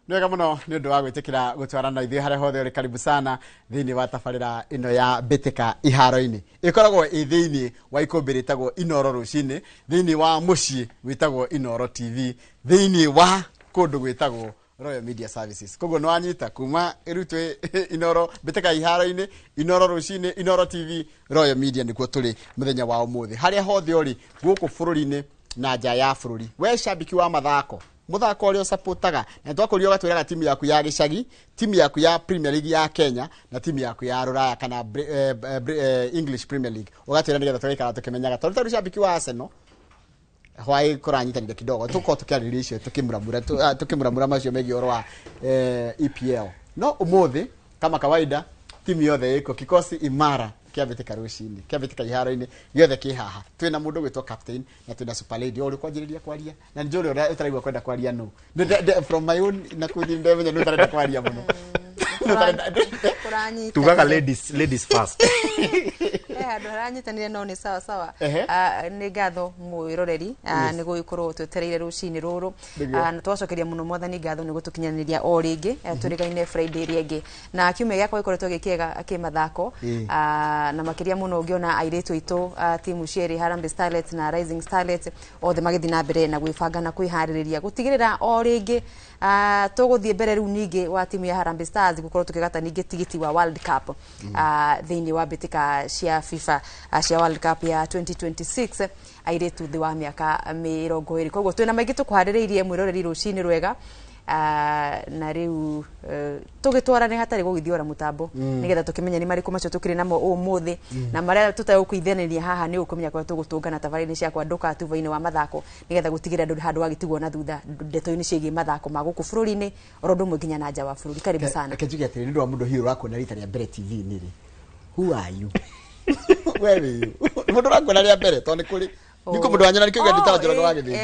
Nwega muno ni undu wa gwitikira gutwarana ithuĩ harĩa hothe uri karibu sana thiini wa tabarĩra ino ya Mbĩtĩka iharo-inĩ ikoragwo thiini wa ikũmbĩ rĩtagwo Inoro Rũcinĩ, thiini wa mũciĩ wĩtagwo Inoro TV, thiini wa kũndũ gwĩtagwo Royal Media Services. Koguo no anyita kuma irutwe Inoro Mbĩtĩka iharo-inĩ, Inoro Rũcinĩ, Inoro TV, Royal Media nĩkuo tũrĩ mũthenya wa ũmũthĩ harĩa hothe uri gũkũ bũrũri-inĩ na nja ya bũrũri. We shabiki wa mathako muthako ũrĩa supportaga na twakũrio gatwĩraga timu yaku ya gĩcagi, timu yaku ya Premier League ya Kenya na timu yaku ya Rũraya kana English Premier League ugatwĩra nĩgetha tũgaikara tũkĩmenyaga tondũ tarĩ shabiki wa Arsenal hwaĩ kũranyitanire kidogo tuko tukiarĩrĩria icio tukimuramura macio megiĩ ũhoro wa EPL. No ũmũthĩ kama kawaida timu yothe ĩko kikosi imara kia Mbĩtĩka Rũcinĩ, kia Mbĩtĩka iharo-inĩ yothe kĩ haha. Twĩna mũndũ gwĩtwo captain na twĩna super lady uri kwanjĩrĩria kwaria na njũrĩ ũrĩa ũtaraigua kwenda kwaria no from my own na kuthi ndemenya nĩ ũtarenda kwaria mũno tugaga ladies first. Andũ aranyitanire no nĩ sawa sawa. Nĩ ngatho mwĩroreri nĩ gũgĩkorwo twetereire rũcinĩ rũrũ na twacokeria mũno mwathani ngatho nĩ gũtũkinyanĩria o rĩngĩ tũrĩgaine Friday ĩrĩa ĩngĩ na kiumia gĩakwa gĩkoretwo gĩkĩega kĩmathako na makĩria mũno ũngĩona airĩtu aitũ timu cierĩ Harambee Starlets na Rising Starlets othe magĩthiĩ na mbere na gwĩbanga na kwĩharĩrĩria gũtigĩrĩra o rĩngĩ tũgũthiĩ mbere rĩu ningĩ wa timu ya Harambee Stars gũkorwo tũkĩgata ningĩ tigiti wa World Cup thĩinĩ wa mbĩtĩka cia FIFA cia World Cup ya 2026 airĩtu thĩ wa mĩaka 20. Koguo twĩna maingĩ tũkũharĩrĩirie mwĩroreri rũcinĩ rwega na rĩu tũgĩtwarane hatarĩ gũgĩthiora mũtambo nĩgetha tũkĩmenya nĩ marĩkũ macio tũkĩrĩ namo ũmũthĩ na marĩa tũtagũkũithanĩria haha nĩ ũkũmenya kwa tũgũtũngana tabarĩra-inĩ ciakwa ndũkatuva-inĩ wa mathako nĩgetha gũtigĩra andũ handũ wagĩtigwo na thutha ndeto-inĩ ciĩgiĩ mathako ma gũkũ bũrũri-inĩ oro ũndũ ũmwe nginya na nja wa bũrũri. Karibu sana. Kenjuge atĩrĩ nĩ ũndũ wa mũndũ hiũ ũrakuona rita rĩa mbere TV-inĩ rĩ, who are you? Wewe mũndũ ũrakuona rĩa mbere tondũ nĩ kũrĩ niko mũndũ wanyana nĩkĩuga ndĩtanjũraga wa gĩthĩnji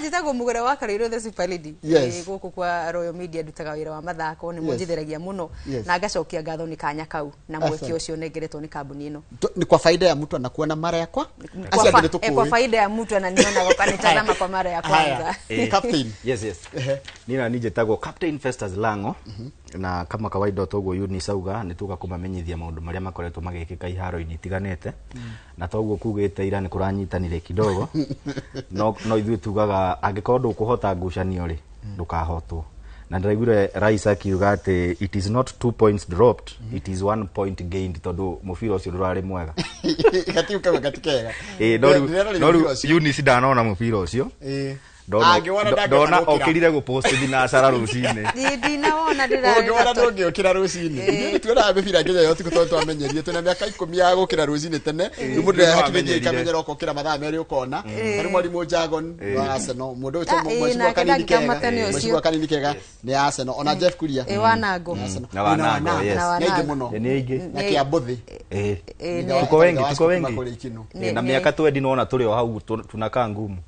njĩtagwo mũgũre wa Karĩirũ the super lady gũkũ kwa Royal Media ndutaga wĩra wa mathako nĩ mũnjitheragia mũno na ngacokia ngatho nĩ kanya kau na mweke ũcio nengeretwo nĩ kambuni ĩno. Ni kwa faida ya mtu anakuona mara ya kwa kwa faida ya mtu ananiona kanitazama kwa mara ya kwanza. Captain. Yes. Nina njĩtagwo Captain Festus Lango na kama kawaida toguo yuni sauga nĩ tũgakũmamenyithia maũndũ marĩa makoretwo magĩkĩka iharo-inĩ itiganĩte na toguo kugĩte ira nĩ kũranyitanire kidogo no ithuĩ tugaga angĩkorwo ndũkũhota ngucanio rĩ ndũkahotwo na ndĩraiguire Rais akiuga atĩ it is not 2 points dropped it is 1 point gained tondũ mũbira ũcio ndũrarĩ mwega gatikega no yuni sidanona mũbira ũcio Dona okirire gupost thinacara rũcinĩ. Ndinawona ndĩrona ndũngĩokĩra rũcinĩ. Tuona mĩbira Kenya yothe tũtũ twamenyerie twĩna mĩaka 10 ya gũkĩra rũcinĩ tene. Rĩu mũndũ hakĩmenye ikamenyera ũkĩra mathaa merĩ ũkona. Harĩ mwarimũ Jagon wa Arsenal mũndũ ũcio mwĩcua kanini kega nĩ Arsenal ona Jeff Kuria. Wanango. Na wanango nĩ mũno. Na Kĩambũthĩ. Tuko wengi. Na mĩaka 20 nona tũrĩ o hau tunakaa ngumu.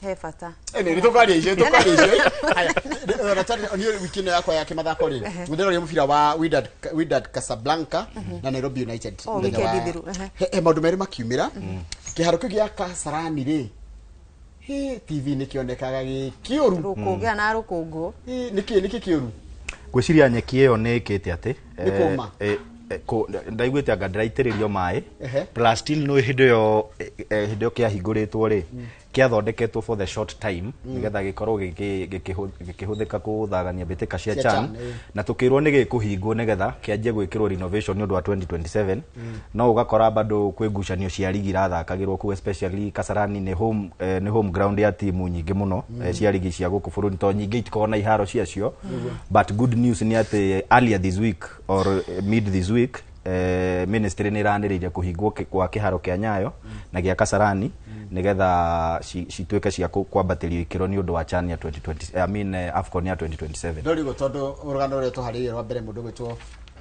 He fata. Nĩ tũkaria icio. Haya. Ni wiki yakwa ya kimathako rĩ. Mũthenya ũrĩa mũbira wa Wydad Casablanca na Nairobi United. Maũndũ merĩ makiumĩra. Kĩharo kĩu gĩa Kasarani rĩ. TV nĩ kĩonekaga gĩkĩũru. Rũkũngũ na rũkũngũ. Nĩkĩ kĩũru. Gwĩciria nyeki ĩyo nĩ ĩkĩte atĩ. Nĩkũma. Ndaiguĩte anga ndĩraitĩrĩrio maĩ plus still no hĩndĩ ĩyo kĩahingũrĩtwo rĩ kĩathondeketwo for the short time nĩgetha gĩkorwo gĩkĩhũthĩka gũthagania mbĩtĩka cia CHAN na tũkĩrwo nĩ gĩkũhingwo nĩgetha kĩanjie gwĩkĩrwo renovation nĩ ũndũ wa 2027 no ũgakora bado kwĩ ngucanio cia ligi irathakagĩrwo kũu especially Kasarani nĩ home ground ya timu nyingĩ mũno cia ligi cia gũkũ bũrũri to nyingĩ itikoragwo na iharo ciacio but good news nĩ atĩ earlier this week or mid this week ministry nĩ iranĩrĩire kũhingwo kwa kĩharo kĩa Nyayo na gĩa Kasarani nĩgetha cituĩke cia kwambatĩrio ikĩro nĩ ũndũ wa CHAN ya 2020 AFCON ya 2027. Ndorigo tondũ ũrugano ũrĩa tũharĩrĩirie wa mbere mũndũ gwĩtwo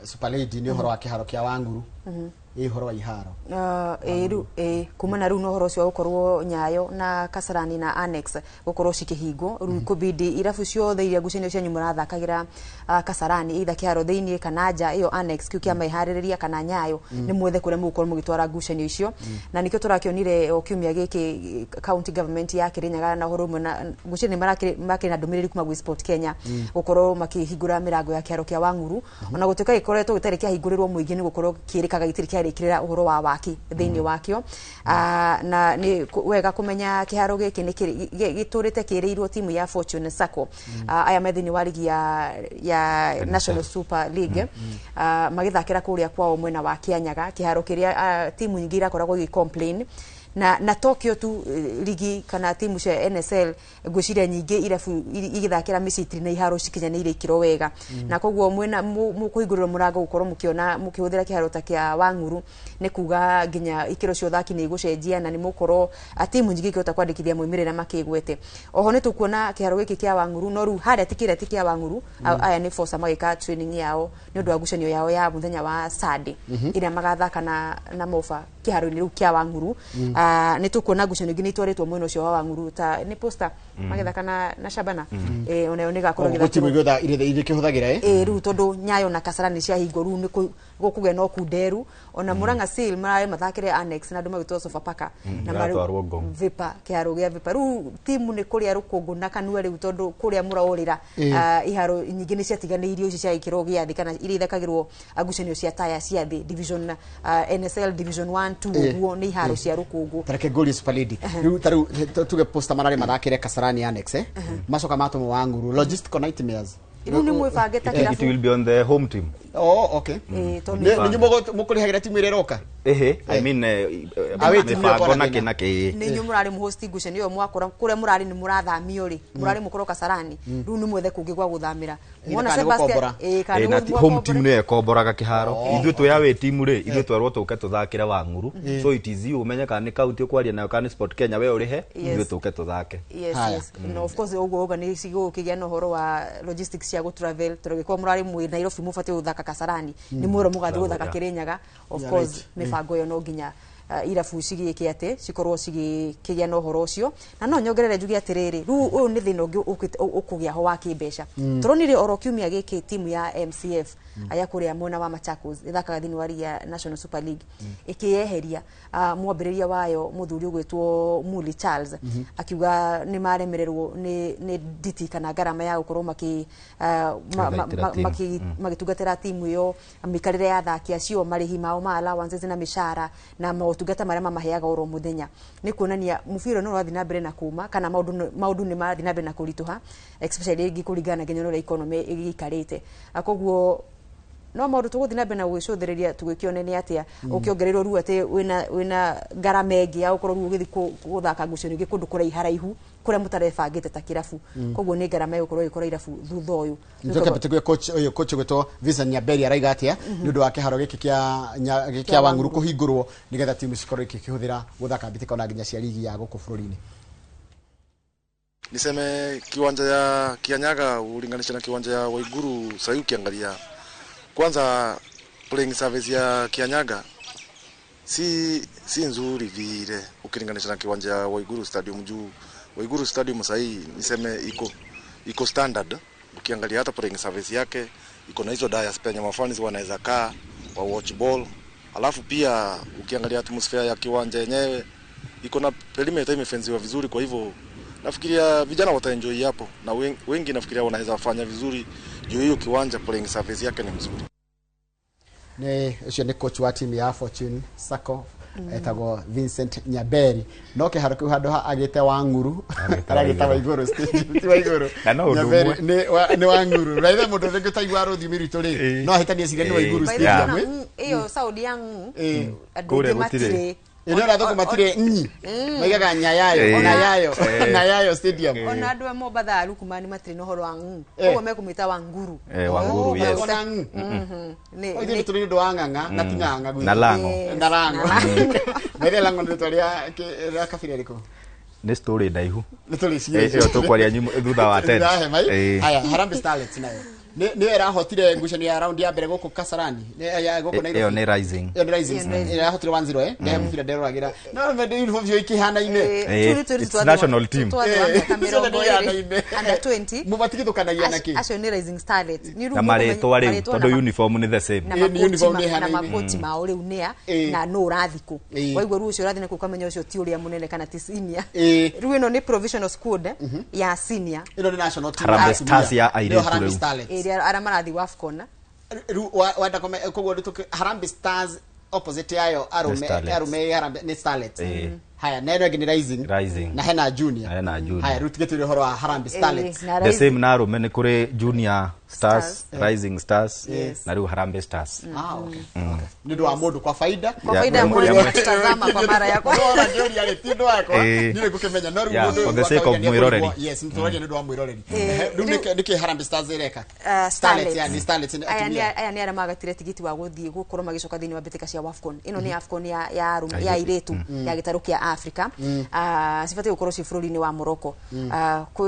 Super Lady nĩ ũhoro wa kĩharo kĩa Wanguru ihoro wa iharo kumana ru no horo cio gukorwo Nyayo na Kasarani na Annex gukorwo cikihingo ru kubidi irafu ciothe iria ngucanio cia nyuma rathakagira Kasarani itha kiharo thiini kana nja iyo Annex kiu kia maihaririria kana Nyayo ni mwethe kuria mugukorwo mugitwara ngucanio icio na nikio turakionire o kiumia giki county government ya Kirinyaga na horo na ngucanio makiri na ndumiriri kuma gwi Sport Kenya gukorwo makihingura mirango ya kiharo kia Wanguru ona gutuika ikoretwo gitari kiahingurirwo muingi ni gukorwo kirikaga gitiri kiarikirira uhoro wa waki thiini wakio na ni wega kumenya kiharo giki ni giturite kirirwo timu ya Fortune Sacco aya methini wa ligi ya National Super League magithakira kuria kwao mwena wa Kianyaga kiharo kiria timu nyingi irakoragwo gi-complain na Tokyo tu ligi kana timu cia NSL gwiciria nyingi irafu igithakira Misitri na iharo cikinyanire ikiro wega na koguo mwena mukuhingurira murango gukorwo mukiona mukihuthira kiharo ta kia Wanguru ni kuga nginya ikiro cio thaki ni igucenjia na ni mukorwo timu nyingi ikihota kwandikithia moimirira makigwete oho ni tukuona kiharo giki kia Wanguru no ru haria tikira tikia Wanguru aya ni force magika training yao ni undu wa gucanio yao ya muthenya wa Sunday ira magathaka na Mofa kiharo ni ru kia Wanguru ni tukuona ngucanio ngi ni twaritwo mwena ucio wa Wanguru ta ni Posta magethaka na Shabana ona ni gakorwo githatimu igotha ire kihuthagira ru tondu Nyayo na Kasarani cia hingo ru ni gukuge no kunderu ona Muranga Seal mara mathakire Annex na ndu magitwo Sofapaka na maru Vipa kiharo gia Vipa ru timu ni kuria rukungu na kanua ri tondu kuria muraurira iharo nyingi ni ciatiganiirio icio cia ikiro gia thi kana iri thakagirwo ngucanio cia taya cia thi division NSL division 1 2 guo ni iharo cia rukungu tareke goli Super League ru taru tuge Posta marare mathakire Kasarani Annex macoka matomo Wanguru logistical nightmares ru ni mwifangeta kirafu it will be on the home team. Oh, okay. Ni mukurihagira timu ireroka I mean mibango na ke ni nyu murari muhosti ngucanio mwakora kuria murari ni murathamio ri murari mukoro Kasarani ru ni mwethe kungigwa guthamira muona Sebastian kana home team ne ekoboraga kiharo ithu tu yawe timu ri ithu twarwo tuke tuthakira Wanguru so it is you umenya kana ni county kwaria nayo kana Sport Kenya we urihe ithu tuke tuthake yes no of course ugo ni sigo kigia no horo wa logistics cia go travel turagikwa murari mu Nairobi mufati uthaka Kasarani ni mwero mugathi uthaka Kirinyaga of course mibango yo no nginya irafu cigike ate cikorwo cigikigia no horo ucio na no nyongerere njugi atiriri ru uyu ni thina ungi ukugia ho wa kimbeca turonire oro kiumia giki timu ya MCF aya kuria mwena wa Machakos ithakaga thini wa ya National Super League ikiyeheria mwambiriria wayo muthuri ugwitwo Muli Charles akiuga ni maremererwo ni diti kana garama ya gukorwo magitungatira timu yo mikarire ya thaki acio marihi mao ma allowances na mishara na mautungata maria mamaheaga oro muthenya ni kuonania mufiro no rathi na mbere na kuma kana maundu ni marathi na mbere na kurituha especially igi kuringana nginya no economy igikarite akoguo no maundu tuguthi na mbere na gwicuthiriria tugikionene ni atia ukiongererwo ru ati wina garama egi ya ukorwo ru ugithi guthaka ngucanio ngi kundu kurai haraihu kuria mutarefangite ta kirafu koguo ni garama yukorwo ikora irafu thutha uyu nitoke betegwe coach gwetwo Vincent Nyaberi araiga atia ni undu wa kiharo giki kia Wanguru kuhingurwo nigetha timu cikorwo ikihuthira guthaka mbitika ona nginya cia ligi ya guku bururi-ini. Niseme kiwanja ya Kianyaga ulinganisha na kiwanja ya Waiguru sayu kiangalia kwanza playing service ya Kianyaga si nzuri vile ukilinganisha na kiwanja ya Waiguru Stadium juu Waiguru Stadium sahi niseme iko standard ukiangalia hata playing service yake iko na hizo dias penye mafans wanaweza kaa wa watch ball alafu pia ukiangalia atmosphere ya kiwanja yenyewe iko na perimeter imefenziwa vizuri kwa hivyo nafikiria vijana wataenjoy hapo na wengi nafikiria wanaweza fanya vizuri juu hiyo kiwanja playing service yake ni mzuri. Ne ucio ni coach wa timu ya Fortune Sacco etagwo Vincent Nyaberi no kiharo kiu handu agite Wanguru aragita Waiguru Stadium ti Waiguru Nyaberi ni Wanguru raitha mundu ringi taigwa ruthi miritu ri no ahitania cire ni Waiguru Stadium iyo Saudi yangu kure gutire ino na thoko matire maigaga Nyayo Stadium ona andu amwe batharu kumani matire no horo wangu koguo mekumita Wanguru Wanguru yes ni tuli ndo wanganga na tinganga na lango mere lango ndo twaria kafiri aliko ni story ndaihu ni tuli iyo tukwaria nyumu thutha wa 10 aya Harambee Starlets nayo ni era hotire ngucanio ya round ya mbere guku Kasarani ya guku Nairobi iyo ni Rising era hotire 1-0 ne mufira ndero ragira no me uniform yo ikihana ine it's national team under 20 mubatigithukanagia naki acio ni Rising Starlet ni rumo maretwa riu tondu uniform ni the same ni uniform ni hana na makoti mao riu nia na no urathiko waigwa ruo ucio urathine kukamenya ucio ti uria munene kana ti senior riu ino ni provisional squad ya senior ino ni national team Harambee Stars ya airetu riu area ara marathi wafcon riu wenda kogwo Harambee Stars opposite yayo arume Harambee ni Starlet haya neno ngini Rising na hena junior haya rutigete horo wa Harambee Starlet the same na arume ni kuri Junior Stars Rising Stars na riu Harambee Stars ni ndo amundu kwa faida mmoja tutazama kwa mara ya kwanza ndio ya tindo yako nile kukemenya no mundu for the sake of mwiroreri yes mtoroje ni ndo wa mwiroreri nike Harambee Stars ireka Starlet ni Starlet ni atumia aya ni ara magatire tigiti wa guthie gukorwo magicoka thini wa betika cia Wafcon ino ni Afcon ya arume ya iretu ya gitaru kia Africa sifati gukorwo ci bururi-ini wa Morocco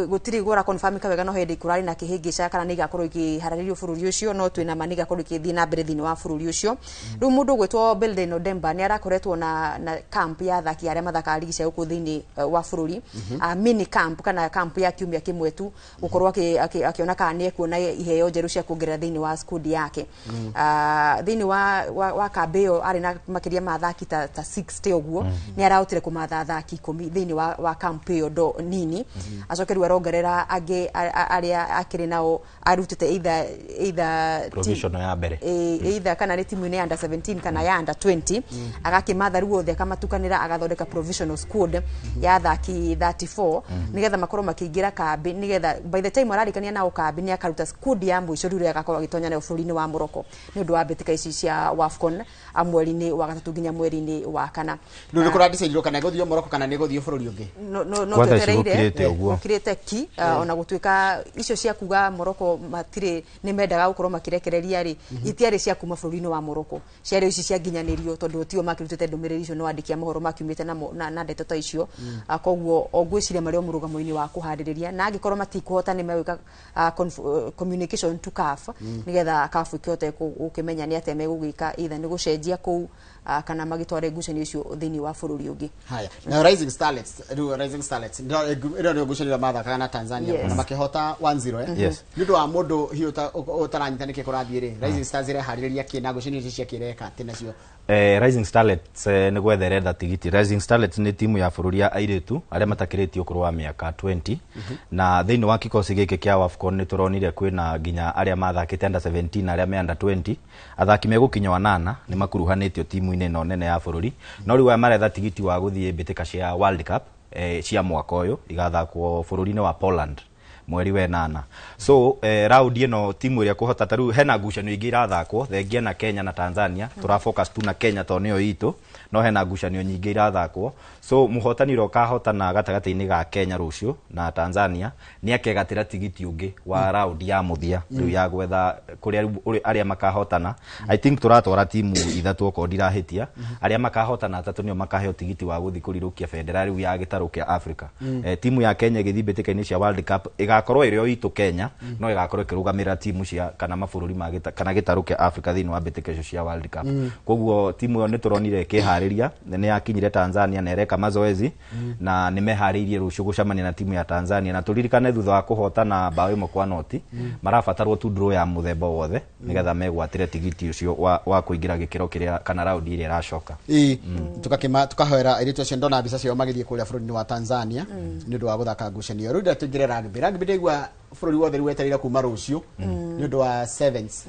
gutiri gora confirm kawega no hindi kurari na kihingica kana ni gakorwo ikihararirio bururi ucio no twina maniga korwo ikithii na mbere thini wa bururi ucio riu mundu gwetwo Belden Odemba ni arakoretwo na camp ya thaki aria mathaka ligi cia guku thini wa bururi mini camp kana camp ya kiumia kimwe tu gukorwo akiona kana ni ekuona iheo njeru cia kuongerera thini wa squad yake thini wa Kabeo ari na makiria mathaki ta 60 uguo ni arautire kumatha thaki 10 thini wa camp yo do nini acokeru arongerera age aria akiri nao arutite either provision ya mbere either kana ni timu ni under 17 kana ya under 20 agakimatha ruo othe akamatukanira agathondeka provisional squad ya thaki 34 nigetha makorwo makiingira kambi nigetha by the time ararikania nao kambi ni akaruta squad ya mwisho rure agakorwo agitonya nayo bururi-ini wa Morocco ni undu wa betika ici cia Wafcon mweri-ini wa gatatu nginya mweri-ini wa kana ndu kurandicirwo kana guthio Morocco kana ni guthio bururi ungi no tetereire ukirete ki ona gutuika icio cia kuga Morocco matire ni mendaga gukorwo makirekereria ri itiari cia kuma bururi-ini wa Morocco ciari ici cia nginyanirio tondu tio makirutete ndumiriri icio no andiki mohoro makiumite na ndeto ta icio kogwo ogwiciria mario murugamo-ini wa kuhaririria na angikorwo matikuhota ni mewika communication to CAF nigetha CAF ikiote ukimenya ni ateme gugika either ni gucenjia ku kana magitware ngucanio icio thini wa bururi ungi haya na Rising Starlets ndio ngucanio mathaka na Tanzania na makihota 1-0 ndio wa mundu hiuta utaranyitanike kurathiire Rising Stars ire haririria kina ngucanio icio cia kireka tena cio Rising Starlets ni gwetherera tigiti Rising Starlets ni timu ya bururi ya airetu aria matakiritio kuru wa miaka 20 na thini wa kikosi giki kia Wafcon ni turonire kwina nginya aria mathakite under 17 aria me under 20 athaki megukinya 8 ni makuruhanitio timu-ini no nene ya bururi no riwa maretha tigiti wa guthie mbitika cia World Cup cia mwaka uyu igathakwo bururi-ini wa Poland mweri we 8 so round ino timu iria kuhota taru hena ngucanio ingi irathakwo thengia na Kenya na Tanzania tura focus tu na Kenya to niyo itu no hena ngucanio nyingi irathakwo so muhotani ro kahotana gatagati-ini ga Kenya rucio na Tanzania ni akegatira tigiti ungi wa round ya muthia riu ya gwetha kuria aria makahotana I think turatwara timu ithatu ko ndirahitia aria makahotana atatu nio makaheo tigiti wa guthi kurirukia bendera riu ya gitaru kia Africa timu ya Kenya githimbitika-ini cia World Cup igakorwo irio itu Kenya no igakorwo kirugamira timu cia kana mabururi magita kana gitaru kia Africa thini wa mbitika icio cia World Cup kogwo timu yo ni turonire kihariria ni yakinyire Tanzania na ereka mazoezi na nimeharirie rucio gucamania na timu ya Tanzania na turirikane thutha wa kuhotana bao imwe kwa noti marabatarwo tu draw ya muthemba wothe nigetha megwatire tigiti ucio wa kuingira gikiro kiria kana round ile iracoka tukahwera irito cio ndona mbica cio magithie kuria bururi-ini wa Tanzania ni undu wa guthaka ngucanio riu ndatungire rugby ndigwa bururi wothe riweterera kuma rucio ni undu wa sevens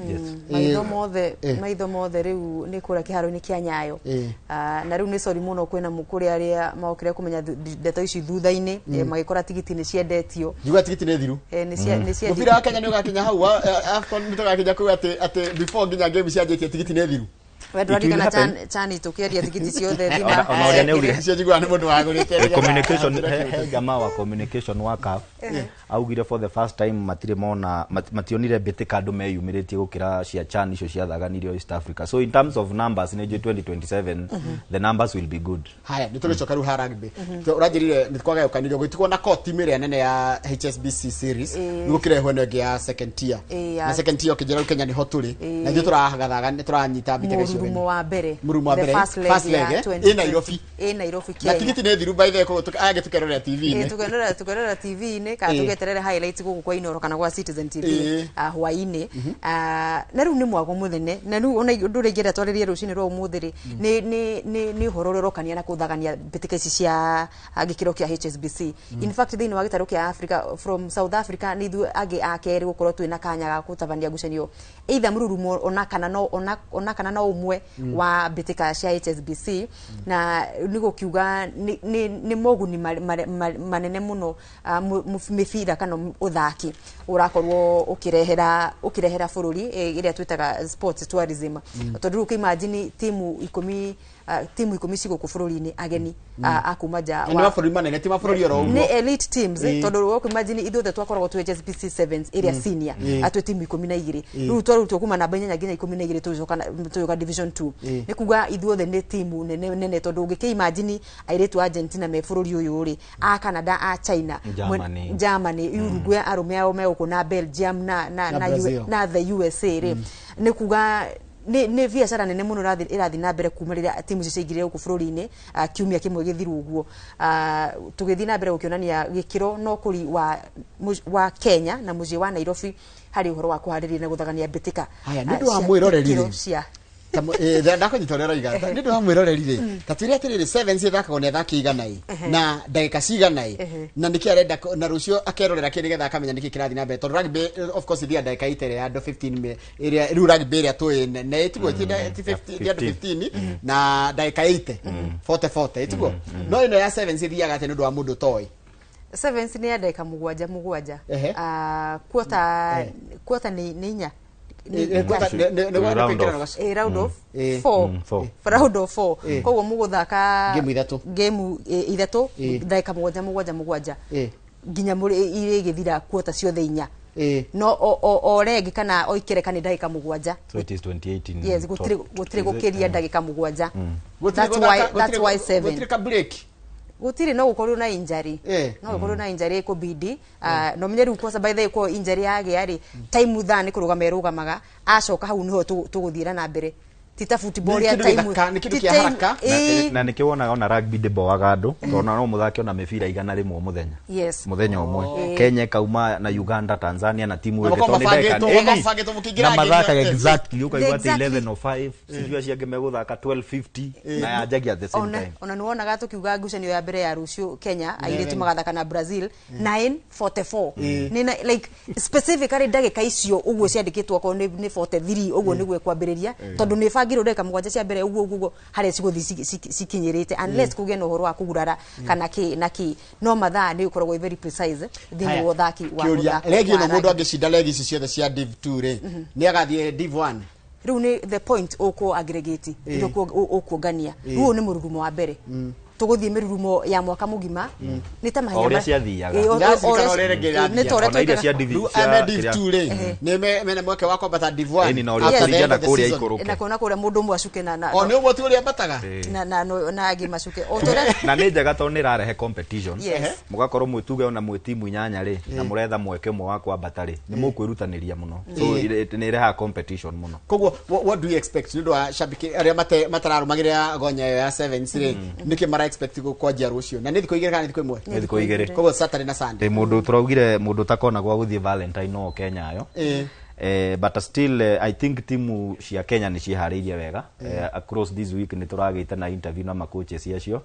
maitho mothe riu ni kuria kiharo-ini kia Nyayo na riu ni sori muno kwina mukuri aria maokire kumenya ndeto ici thutha-ini magikora tigiti ni ciendetio juga tigiti ni thiru ni cia mubira wa Kenya ni ugakinya hau Afcon ni tugakinya ku ati before nginya game cianjitie tigiti ni thiru Wendo kana chani tukiaria thigiti ciothe thina. Ona uria ne ugire cio jigwa ni mundu wa gurite communication gama wa communication wa CAF augire for the first time matire mona mationire mbitika andu meyumiritie gukira cia CHAN icio cia thaganirio East Africa. So in terms of numbers in 2027 the numbers will be good. Haya nitugicoka ru haragbe urajirire nitwagayukanirio gwitikwo na koti mere nene ya HSBC series nigukirehwo nenge ya second tier na second tier kijera Kenya ni hoturi na ndio turahagathaga nituranyita mbitega icio murumo wa mbere first leg in Nairobi Kenya na tigiti ne thiru by the ko age tukerora TV ne tukerora TV ne ka tugeterere highlights guku kwa Inoro kana kwa Citizen TV hwaini na riu ni mwago muthene na riu ona ndure ngira twaririe rucini ro umuthiri ni horo rorokania na kuthagania mbitika ici cia gikiro kia HSBC in fact thini wa gitaro kia Africa from South Africa ni thu age akeri gukorwo twina kanya ga kutabania gucenio either mururumo ona kana no umwe wa mbitika cia HSBC na nigo kiuga ni moguni manene muno mifira kana uthaki urakorwo ukirehera bururi iria twitaga sports tourism tondu imagine timu 10 ciguku bururi-ini ageni akumaja wa bururi manene ti mabũrũri oro ni elite teams tondu wo imagine ithuothe twakoragwo tu HSBC 7 area senior atwe timu 12 riu twarutwo kuma namba 8 nginya 12 tujoka division 2 ni kuga ithuothe ni timu nene tondu ngike imagine airetu Argentina me bururi uyu ri a Canada a China Germany Uruguay arume ao me uko na Belgium na the USA ri ni kuga ni biashara nene muno irathi na mbere kuma rira timu cicigire guku bururi-ini kiumia kimwe githiru uguo tugithi na mbere gukionania gikiro no kuri wa Kenya na muji wa Nairobi hari uhoro wa kuhariria na guthagania mbitika haya ndu wa mwirorerire ndakonyitorera igata ndu wa mwirorerire tatire atirire 7 cithakagwo ne thaki iganai na ndagika ciganai na niki arenda na rucio akerorera kiri getha akamenya niki kirathi na mbere tondu rugby of course thia ndagika itere ya 15 area ru rugby ria twine na itigwo 15 na ndagika 80 40 itigwo no ino ya 7 cithiaga ati ndu wa mundu toy 7 ni ndagika mugwanja quarter ni inya round of 4 koguo muguthaka game ithatu ndagika mugwanja nginya ire githira quarter ciothe inya no o regi kana oikere kana ndagika mugwanja so it is 2018 yes gutire gukiria ndagika mugwanja that's why 7 gutire ka break gutire no gukorwo na injury no gukorwo na injury ikubidi no menyeru kwa sababu ithe ko injury yage yari time thani kurugama erugamaga acoka hau niho tuguthira na mbere tita football ya time na nikiwona ona rugby ndeboaga andu tona no muthake ona mibira igana rimwe muthenya umwe Kenya kauma na Uganda Tanzania na timu ile toni ndeka na mathaka exactly ukaigwa 11:05 sijua ciake meguthaka 12:50 na yajagia the same time ona nuona gato kiuga ngucanio ya mbere ya rucio Kenya airetu magathaka na Brazil 9:44 nina like specifically ndagika icio uguo ciandikitwo ko ni 43 uguo niguo kwambiriria tondu ni ngiro ndeka mugwanja cia mbere uguo hare ciguthi cikinyirite unless kuge no horo wa kugurara kana ki no mathaa ni ukoragwo very precise thini wo thaki wa muthako legi no mundu angicinda legi ici ciothe cia div 2 ri ni agathie div 1 riu ni the point uko aggregate ndio ukuongania riu ni mururumo wa mbere tuguthie mirurumo ya mwaka mugima ni ta mahenya oria ciathiaga ni tore iria cia div 2 ri ni mena mweke wa kwambata div 1 ni na oria kuringana kuria ikuruke na kuona kuria mundu mwe acuke na ni umwe tu uria mbataga na agi macuke o tore na ni njega to ni rarehe competition mugakorwo mwituge ona mwe timu inyanya ri na muretha mweke mwe wa kwambata ri ni mukwirutaniria muno so ni reha competition muno koguo what do you expect ndu wa shabiki aria matararumagira gonya ya 7 ri niki expect kwajia rucio na nithiko igere kana nithiko imwe nithiko igere koguo Saturday na Sunday mundu turaugire mundu takona gwa guthie Valentine no Kenya ayo but still I think timu cia Kenya ni cihariirie wega across this week ni turagite na interview na makoches yacio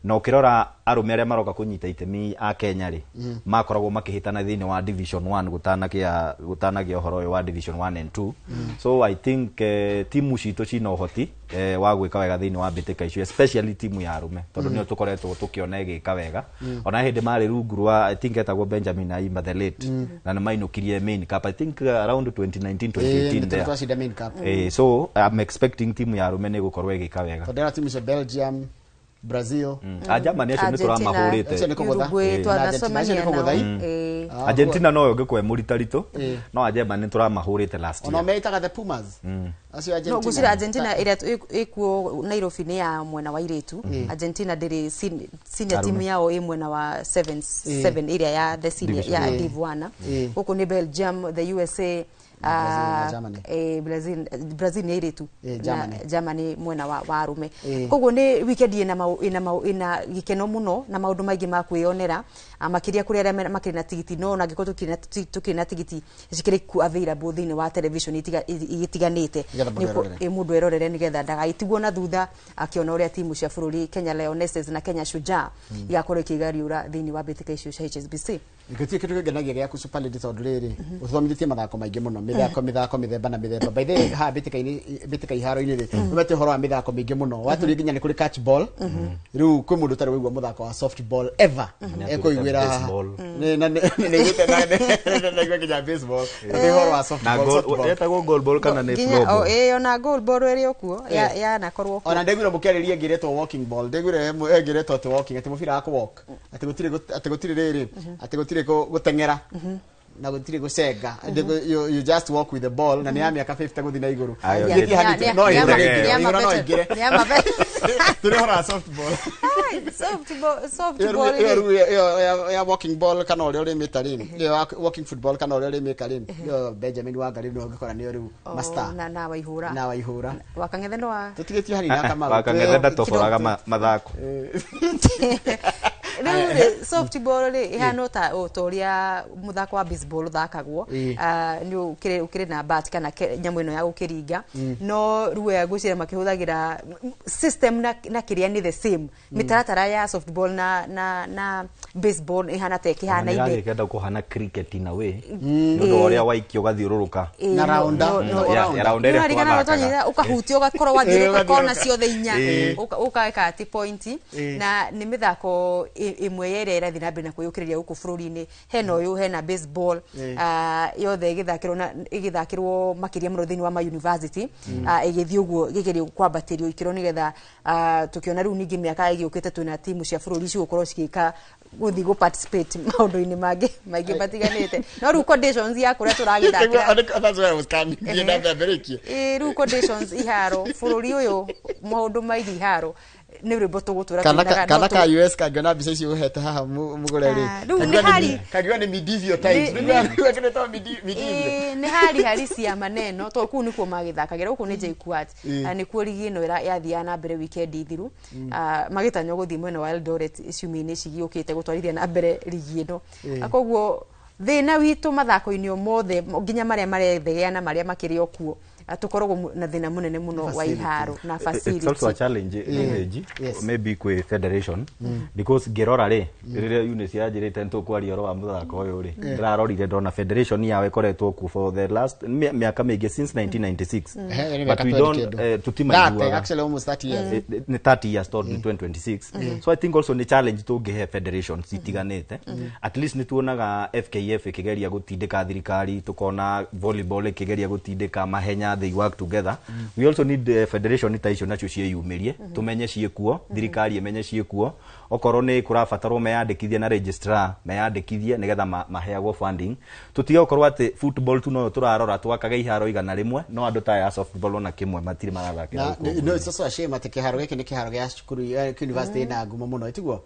no kirora arume aria maroka kunyita itemi a Kenya ri makoragwo makihitana thini wa division 1 gutanagia uhoro wa division 1 and 2 so I think timu cito cina uhoti wa gwika wega thiini wa mbitika icio, especially timu ya arume tondu nio tukoretwo tukiona igika wega ona hindi mari rungu rwa I think etagwo Benjamin Ayimba the late na nĩ mainũkirie main cup I think around 2019 there. So I'm expecting timu ya arume nĩ gukorwo igika wega tondu timu cia Belgium, Brazil, Germany acio nĩ turamahũrĩte Uruguay twathacomania nao Argentina no ngĩkwe mũritaritu no Germany nĩ turamahũrĩte last year. Ona meitaga the Pumas acio Argentina. No gucira Argentina ĩrĩa ĩkuo Nairobi nĩ ya mwena wa iretu. Argentina ndĩrĩ senior team yao ĩ mwena wa 7 ĩrĩa ya the senior ya Div 1. Huko ni Belgium, the USA, Brazil ni iretu, Germany mwena wa arume. Koguo ni weekend ina gikeno muno na maundu maingi ma kwionera makiria kuri aria makiri na tigiti no na ngiko tukina tigiti cikiriku available thini wa television igitiganite ni mundu erorere nigetha ndagaitigwo na thutha akiona uria timu cia bururi Kenya Lionesses na Kenya Shujaa igakorwo ikigariura thini wa mbitika icio cia HSBC. Ngĩtie kĩndũ kĩngenagia gĩa Super League tondu rĩrĩ ũthomithĩtie mathako maingĩ mũno mĩthako mĩthemba na mĩthemba by the way ha mbĩtĩka iharo-inĩ rĩ umete horo wa mĩthako mĩingĩ mũno watũrĩ nginya nĩ kũrĩ catch ball rĩu kwĩ mũndũ tarĩ wĩigua mũthako wa soft ball ever ekũiguĩra na nĩigua nginya baseball nĩ horo wa soft ball etagwo goal ball kana nĩ floorball ona goal ball ĩrĩ okuo ya nakorwo ona ndĩguire mũkĩarĩria ngĩretwo walking ball ndĩguire ngĩretwo atĩ walking atĩ mũbira wa walk atĩ gũtirĩ rĩrĩ atĩ gũtirĩ gutengera na gutire gucenga you just walk with the ball na ni ya miaka 50 guthi na iguru ngiti no igire turi hora soft ball ya walking ball kana uri uri metarini ya walking football kana uri uri mekarini yo Benjamin Wangari no ngikora ni uri master na waihura wakang'ethe no wa tutigitie hari na kama wakang'ethe ndatoboraga mathako soft ball ri ihana ta utoria muthako wa baseball thakagwo ni ukire na bat kana nyamu ino ya gukiringa no ruwe gucira makihuthagira system na kiria ni the same mitaratara ya soft ball na baseball ihana ta kihana ide ni kenda kuhana cricket in a way no uria waikio gathiururuka na raunda ire kwa ukahutio ugakorwo wathire kona ciothe inya ukaweka ati point na ni mithako imwe yerera thina mbere na kuyukiriria guku bururi-ini hena uyu hena baseball yothe igithakirwo makiria muno thini wa ma university igithi uguo gigerio kwambatirio ikiro nigetha tukiona riu ningi miaka igiukite twina timu cia bururi cio gukorwo cikika guthi go participate maundu-ini maingi batiganite no riu conditions ya kuria turagithakira that's why I was coming riu conditions iharo bururi uyu maundu maingi iharo ni rwimbo tugutura kana ka US kangena mbica icio uhete haha mugureri kagiwa ni medieval times niguo kinetwa medieval ni hari cia maneno to ku nikuo magithakagira ku ni JKUAT ni kuo ligi ino yathia na mbere weekend ithiru magitanyo guthi mwena wa Eldoret ciumia-ini cigiukite gutwarithia na mbere ligi ino akoguo thina witu mathako-ini mothe nginya maria marethegea na maria makirio kuo tukorogwo na thina munene muno wa iharo na facility. It's also a challenge maybe kwe federation because gerora rire units ya jirete nto kwari oro wa muthako uyu ri ndirarorire ndona federation yawe ikoretwo ku for the last miaka mingi since 1996 but we don't tutima actually almost 30 years ni 30 years to 2026 so I think also ni challenge to ge federation citiganete at least ni tuonaga FKF ikigeria gutindika thirikari tukona volleyball ikigeria gutindika mahenya they work together. We also need federation ita nacio cieyumirie tumenye ciekuo thirikari emenye ciekuo okorwo ni kurabatarwo meyandikithie na registrar meyandikithie nigetha maheagwo funding tutiga okorwo ati football tu no turarora twakaga iharo igana rimwe no andu ta ya softball na kimwe matiri marathakira no it's also a shame ati kiharo giki ni kiharo gia cukuru university na ngumo muno itiguo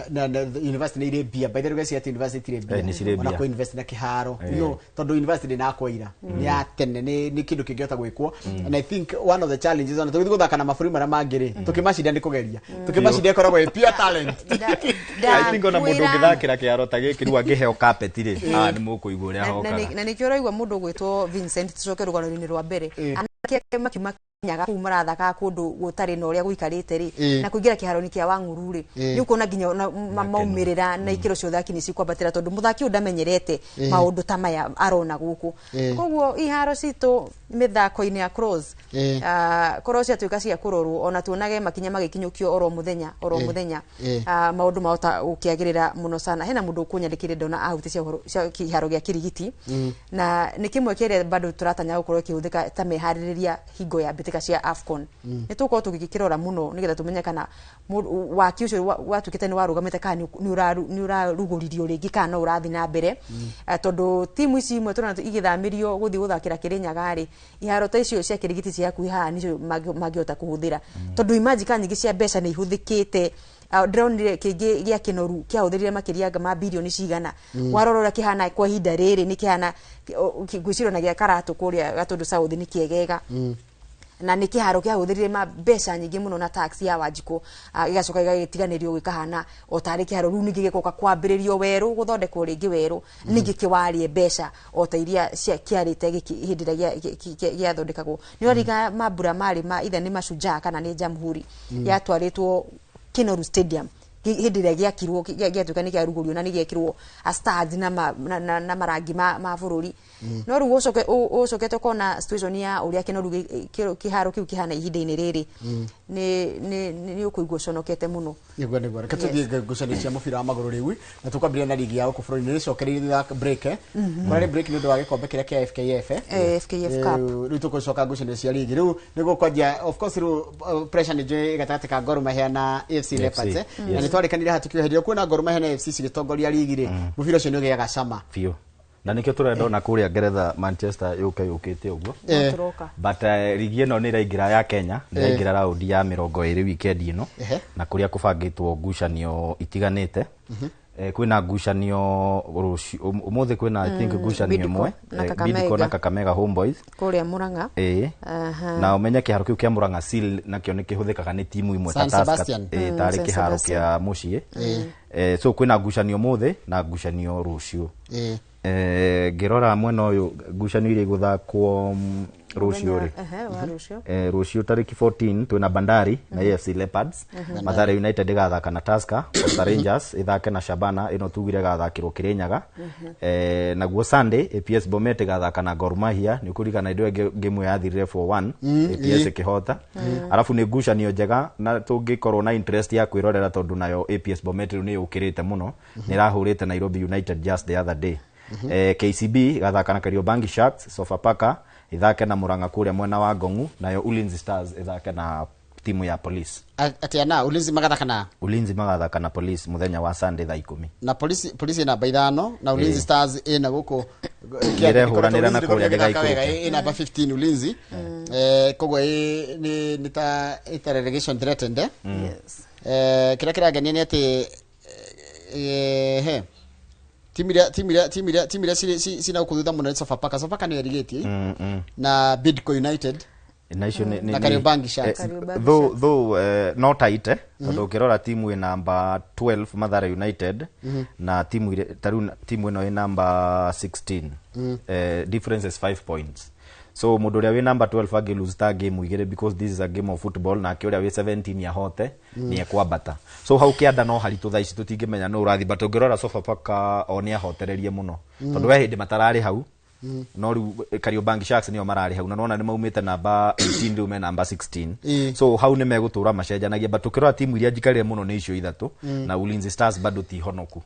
na university ni ire bia by the way ati university ire bia ona ko invest na kiharo no tondu university na kwaira ni atene ni kindu kingiota gwikwo and I think one of the challenges on tugithi guthaka na maburi mara mangiri tukimacinda ni kugeria tukimacinda ikoragwo pure talent I think ona mundu ngithakira kiharo ta giki ru angiheo carpet ri ni mukuigwo ria hoka na ni kĩo raigwa mundu gwitwo Vincent tucoke rugano-ini rwa mbere anake makima nyaga kumara thaka kundu gutari na uria guikarite ri na kuingira kiharoni kia Wang'uru ri ni ukona ginya maumirira na ikiro cio thaki ni cikwabatira tondu muthaki udamenyerete maundu ta maya arona guku koguo iharo citu mithako-ini ya cross cross atuika cia kurorwo ona tuonage makinya magikinyukio oro muthenya maundu mahota ukiagirira muno sana hena mundu ukunyandikire ndona ahuti cia kiharo gia Kirigiti na ni kimwe kire bado turatanya gukorwo kihuthika ta mehaririria hingo ya bitika cia AFCON ni tuko tugikirora muno nigetha tumenye kana waki ucio watukite ni warugamite kana ni uraruguririo ringi kana urathi na mbere tondu timu ici imwe turana igithamirio guthi guthakira Kirinyaga ri iharo ta icio cia Kirigiti cia kuiha nicio magiota kuhuthira tondu imagine nyingi cia mbeca ni ihuthikite ndronire kingi gia kinoru kia uthirire makiria ma bilioni cigana warorora kihana kwa hinda riri ni kihana gwiciro na gia karatu kuria gatundu South ni kiegega na ni kiharo kia uthirire ma mbeca nyingi muno na tax ya Wanjiko igacoka igatiganirio gikahana o tari kiharo ru ningi gikoka kwambiririo weru guthondekwo ringi weru ningi kiwarie mbeca o ta iria cia kiarite hindira gia thondekagwo ni origa mabura mari ma ithe ni Mashujaa kana ni Jamhuri yatwaritwo Kinoru Stadium hindira giakirwo giatuka kia rugurio na nigiekirwo a stars na marangi ma bururi no ru ucokete kona situation ya uria Kinoru kiharo kiu kihana ihinda-ini riri ni ukuigwo conokete muno niguo reke tuthie ngucanio cia mubira wa maguru riu na tukambiria na ligi ya gukũ bũrũri-inĩ nicokereirie break kũrarĩ break nĩ ũndũ wa gĩkombe kĩrĩa kĩa FKF Cup rĩu tũgũcoka ngucanio cia ligi rĩu nĩguo kwanjia of course rĩu pressure nĩ njũĩ gatagatĩ ka Gor Mahia na AFC Leopards na nĩ twarĩkanire hatukĩoherio kuona Gor Mahia na AFC cigĩtongoria ligi rĩ mũbira ũcio nĩ ũgĩaga cama biũ na nikio turenda kuria Ngeretha Manchester yukite uguo but ligi ino ni iraingira ya Kenya ni iraingira raundi ya 20 weekend ino na kuria kubangitwo ngucanio itiganite kwina ngucanio umuthi kwina I think ngucanio imwe Bidco na Kakamega Homeboys kuria Murang'a na umenye kiharo kiu kia Murang'a Seal nakio ni kihuthikaga ni timu imwe ta Tusker tari kiharo kia mucii so kwina ngucanio muthi na ngucanio rucio ngirora mwena uyu ngucanio iria iguthakwo rucio ri rucio tariki 14 twina Bandari na AFC Leopards Mathare United igathaka na Tusker Posta Rangers ithake na Shabana ino tugire gathakirwo Kirinyaga naguo Sunday APS Bomet igathaka na Gor Mahia ni kurigana indo game yathirire 4-1 APS kihota alafu ni ngucanio njega na tungikorwo na interest ya kwirorera tondu nayo APS Bomet ni ukirite muno ni rahurite Nairobi United just the other day KCB gathaka na Kariobangi Sharks Sofapaka ithake na Murang'a kuria mwena wa Ngong'u nayo Ulinzi Stars ithake na timu ya Police atiana Ulinzi magathaka na Police muthenya wa Sunday thaa 10 na Police ina baithano na Ulinzi Stars ina guko kirehuranira na kuria gigaikuru ina ba 15 Ulinzi kogo ni ta relegation threatened yes kira kiragania ni ati timu sina ukuthutha muno Sofapaka ni erigeti na Bidco United na Kariobangi Sharks though not tight tondu ukirora timu ina number 12 Mathare United na timu ino ina number 16 difference is 5 points so mundu uria wi number 12 agi lose ta game igire because this is a game of football na akiuria wi 17 ya hote ni ekwambata so hau kianda no haritu thaici tutingimenya no urathi but ungirora Sofapaka oni ahotererie muno tondu we hindi matarari hau no riu Kariobangi Sharks nio marari hau na nona ni maumite namba 18 riu me namba 16 so hau ni megutura macenjanagia but ukirora timu iria njikarire muno ni icio ithatu na Ulinzi Stars bado ti honoku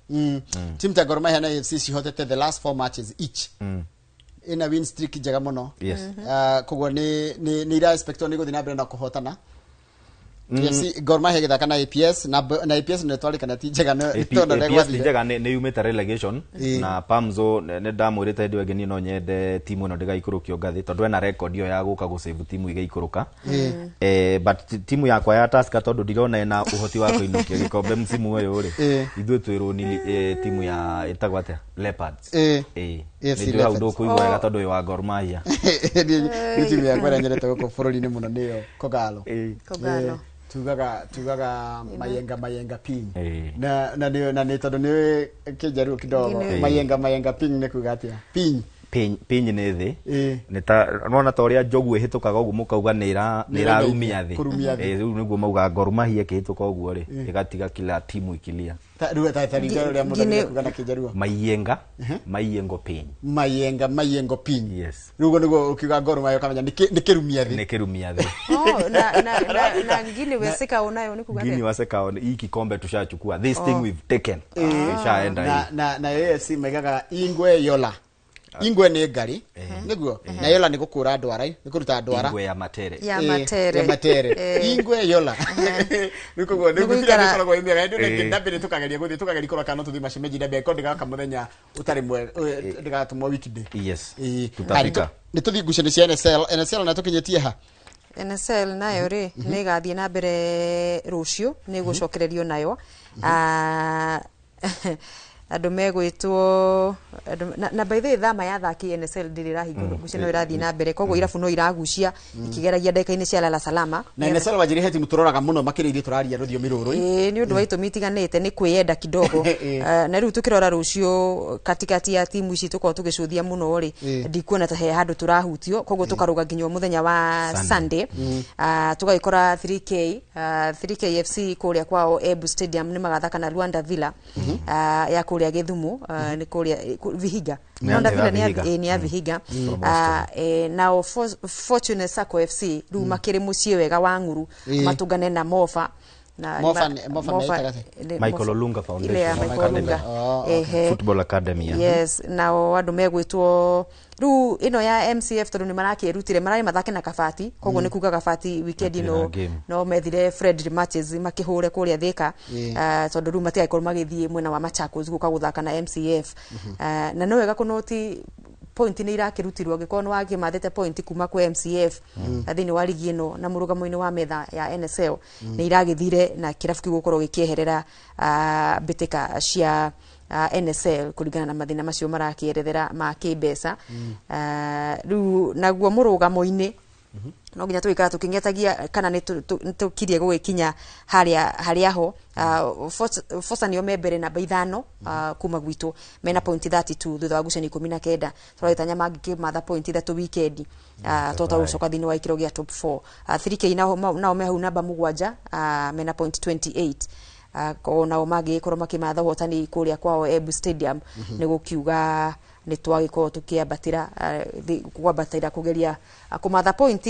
timu ta Gor Mahia na AFC cihotete the last 4 matches each ina win streak njega muno kogwo ni ira expect ni guthi na mbere na kuhotana AFC Gor Mahia githaka na APS na APS ne twali kana ti njega no tondo regwa njega ni yumeta relegation na Pamzo ne ndamwirite ndi wegeni no nyende timu ino ndigaikũrũkio ngathi tondu ena record yo ya guka gusave timu igaikũrũka but timu yakwa ya Tusker tondu ndirona ena uhoti wa kuinukia gikombe msimu uyu ri ithuĩ twirwo ni timu ya itagwate Leopards ndio hau ndo kuigwa wega tondu wa Gor Mahia ni timu ya kwenda nyerete guko bũrũri-inĩ muno niyo Kogalo tugaga mayenga ping na ni tondu ni kijaru kidogo mayenga ping ne kugatia ping pinyi nä thä nä ta nona ta å rä a njogu ä hä tå kaga å guo må kauga nä ĩrarumia thä rä u nä guo mauga Gor Mahia kä hä tå ka å guo rä ä gatiga kila timu ikilia Maiyenga Maiyengo piny Maiyengo piny yes rugo niguo ukiuga Gor Mahia kamenya ni kirumia thi ni kirumia thi na ngine weseka unayo ni kuga ngine waseka hii kikombe tushachukua this thing we've taken ishaenda na AFC megaga ingwe yola ingwe ni ngari niguo na yola ni gukura ndwara ni kuruta ndwara ingwe ya matere ingwe yola nikuo ni gukira ni kwa imega ndio ndabire tukageria guthi tukageria kora kana tuthi macemeji ndabe ko ndiga kamuthenya utari mwe ndiga tumwa weekday yes tutafika ni tuthi ngucani cia NSL na tukinyetie ha NSL nayo ri ni gathie na mbere rucio ni gucokererio nayo andu megwitwo na by the way thama ya thaki NSL ndirira hingo gucino irathi na mbere koguo irabu no iragucia ikigeragia ndeka-ini cia lala salama na NSL wajiri heti muturoraga muno makiririe turaria ruthio miruru ni undu waitu mitiganite ni kwiyenda kidogo na riu tukirora rucio katikati ya timu ici tuko tugicuthia muno ri ndikuona ta he handu turahutio koguo tukaruga nginya muthenya wa Sunday tugagikora 3K FC kuria kwao Ebu Stadium ni magathaka na Luanda Villa ya kuria Githumu ni kuria Vihiga Luanda Villa ni ya Vihiga na Fortune Sacco FC ru makiri mucie wega wa Nguru matugane na Mofa Michael Olunga Foundation Football Academy yes na andu megwitwo ru ino ya MCF tondu ni marakirutire marari mathake na Kabati koguo ni kuga Kabati weekend no methire friendly matches makihure kuria Thika tondu ru matigakorwo magithie mwena wa Machakos guka guthaka na MCF na no wega kunoti point ni irakirutirwo gikono wagi mathete point kuma kwa MCF thini wa ligi ino na murugamo-ini wa metha ya NSL ni iragithire na kirabu kigukorwo gikieherera bitika cia NSL kuringana na mathina macio marakierethera ma kibesa riu naguo murugamo-ini no nginya tuikara tukingetagia kana ni tukirie gugikinya haria ho Fosa nio membere na 5 kuma gwitu mena point 32 thutha wa gucani 19 turaitanya magi matha point 3 weekend tota ucoka thini wa ikiro gia top 4 3K nao mehu namba 7 mena point 28 ko nao magi korwo makimatha hotani kuria kwao Ebu Stadium ni gukiuga ni twagiko tukiambatira kuambatira kugeria kumatha point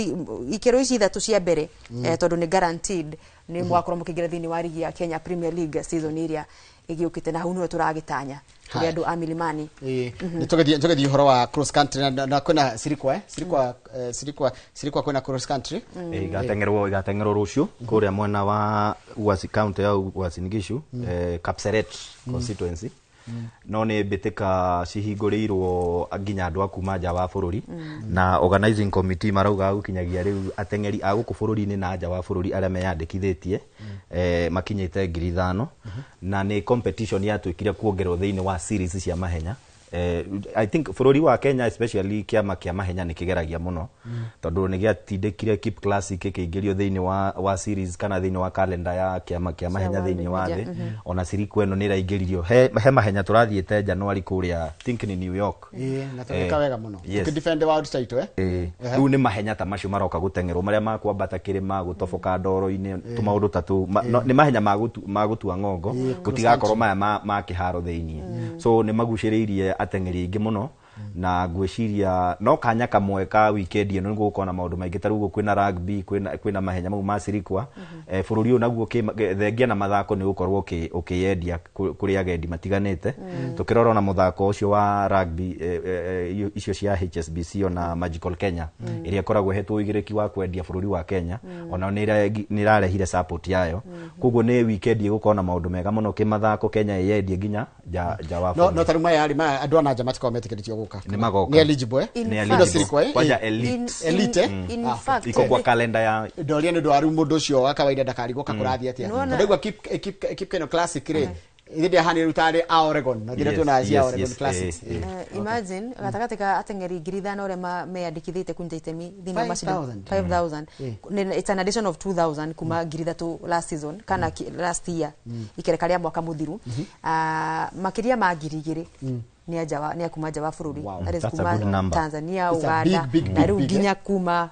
ikiro ici ithatu cia mbere tondu ni guaranteed ni mwakorwo mukigira thini wa ligi ya Kenya Premier League season iria igiukite na hau no turagitanya turi andu a Milimani ni tugethi horo wa cross country na kwena sirikwa kwena cross country igatengerwo rucio kuria mwena wa Uasin County ya Uasin Gishu Kapseret constituency no nä mbitika cihingũrĩirwo nginya andũ akuma nja wa bũrũri na organizing committee marauga gukinyagia rĩu ateng'eri a gũkũ bũrũri-inĩ na nja wa bũrũri arĩa meyandĩkithĩtie makinyĩte 5,000 na nĩ competition yatuĩkire kuongerwo thĩinĩ wa series cia mahenya I think bũrũri wa Kenya especially kiama kia mahenya nĩ kĩgeragia mũno tondũ nĩ gĩatindĩkire Keep Classic kĩingĩrio thĩinĩ wa series kana thĩinĩ wa calendar ya kiama kia mahenya thĩinĩ wa thĩ ona sirikwa ĩno nĩ ĩraingĩririo he mahenya tũrathiĩte January kũrĩa think ni New York na tũgĩka wega mũno tukidefend world title rĩu nĩ mahenya ta macio maroka gũtengerwo marĩa makwambata kĩrĩma gũtoboka ndoro-inĩ tũmaũndũ ta tũ nĩ mahenya ma gũtua ng'ongo gũtigakorwo maya ma kĩharo thĩinĩ so nĩ magucĩrĩirie ateng'eri aingĩ mũno na ngwĩciria no kanya kamwe ka weekend ĩno nĩgũgũkorwo na maũndũ maingĩ ta rĩu kwĩna rugby kwĩna mahenya mau ma sirikwa bũrũri ũyũ naguo thengia na mathako nĩ gũkorwo ũkĩyendia kũrĩ agendi matiganĩte tũkĩrora ona mũthako ũcio wa rugby icio cia HSBC ona Magical Kenya ĩrĩa ĩkoragwo ĩhetwo ũigĩrĩki wa kwendia bũrũri wa Kenya ona nĩ ĩrarehire support yayo koguo nĩ weekend ĩgũkorwo na maũndũ mega mũno kĩmathako Kenya ĩyendie nginya nja wa bũrũri no taruma yari andũ ana nja matikawa metĩkĩrĩtio gũka ni magoka ni eligible kwaja elite in fact iko kwa calendar ya doria ni ndwaru mundu ucio wa kawaida ndakarigwo kurathia atia ndagwa keep kind of classic ri ithidi hani rutare a Oregon na thira tuna cia Oregon classics imagine gatakate ka ateng'eri 5,000 ore meyandĩkithĩte kunja itemi thini wa mashindano 5,000 it's an addition of 2,000 kuma 3,000 last season kana last year ikerekaria mwaka muthiru makiria ma 2,000 ni akuma nja wa bururi that is That's a kuma good number. Tanzania, It's a Uganda big, na riu big, nginya kuma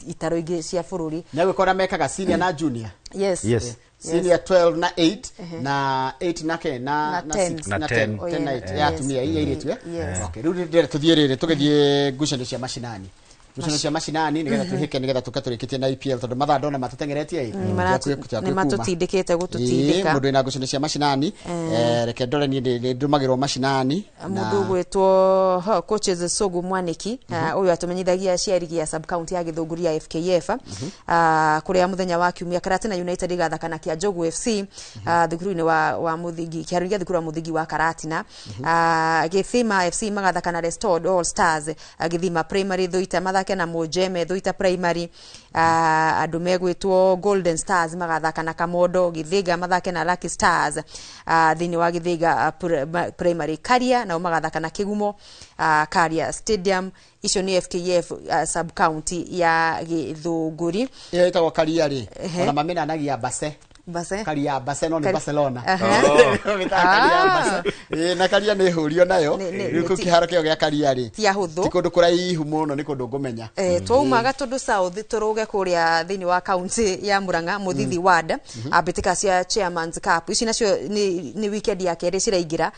itaro ingi cia bururi. Nyawe kora mekaga senior na junior. Yes. Senior 12 na 8 na 8 na 10 na 6 na 10 10 na 8 ya tumia hii ile tu. Yes. Okay, rudi ndere tuthie riri tugithie ngucanio cia mashinani. Ngucanio cia mashinani nigetha tuhike nigetha tukaturikitie na IPL tondu mathaa ndona matutengeretie hii. Ni matutindikite gututindika. Mundu ina ngucanio cia mashinani reke ndore ni ndumagirwo mashinani mundu gwetwo coaches Sogo Mwaniki uyu atumenyithagia ciarigi ya sub county ya Githunguri ya FKF kuria muthenya wa kiumia Karatina United igathakana kia Jogu FC thukuru-ini wa muthingi kiarugia thukuru wa muthingi wa Karatina Githima FC magathakana Restored All Stars Githima Primary Thuita mathake na Mojeme Thuita Primary andu megwitwo Golden Stars magathakana Kamodo Githiga mathake na Lucky Stars thini wa Githiga Primary Karia na magathakana Kigumo Karia Stadium. Icio ni FKF sub county ya Githunguri itagwo Karia ri ona mamena nagia Base Karia Base no ni Barcelona na Karia ni hurio nayo riku kiharo kio gya Karia ri ti ahuthu ti kundu kuraihu muno ni kundu ngumenya twaumaga tundu south turuge kuria thini wa county ya Murang'a Muthithi ward abitika cia Chairman's Cup ici nacio ni weekend ya keri ciraingira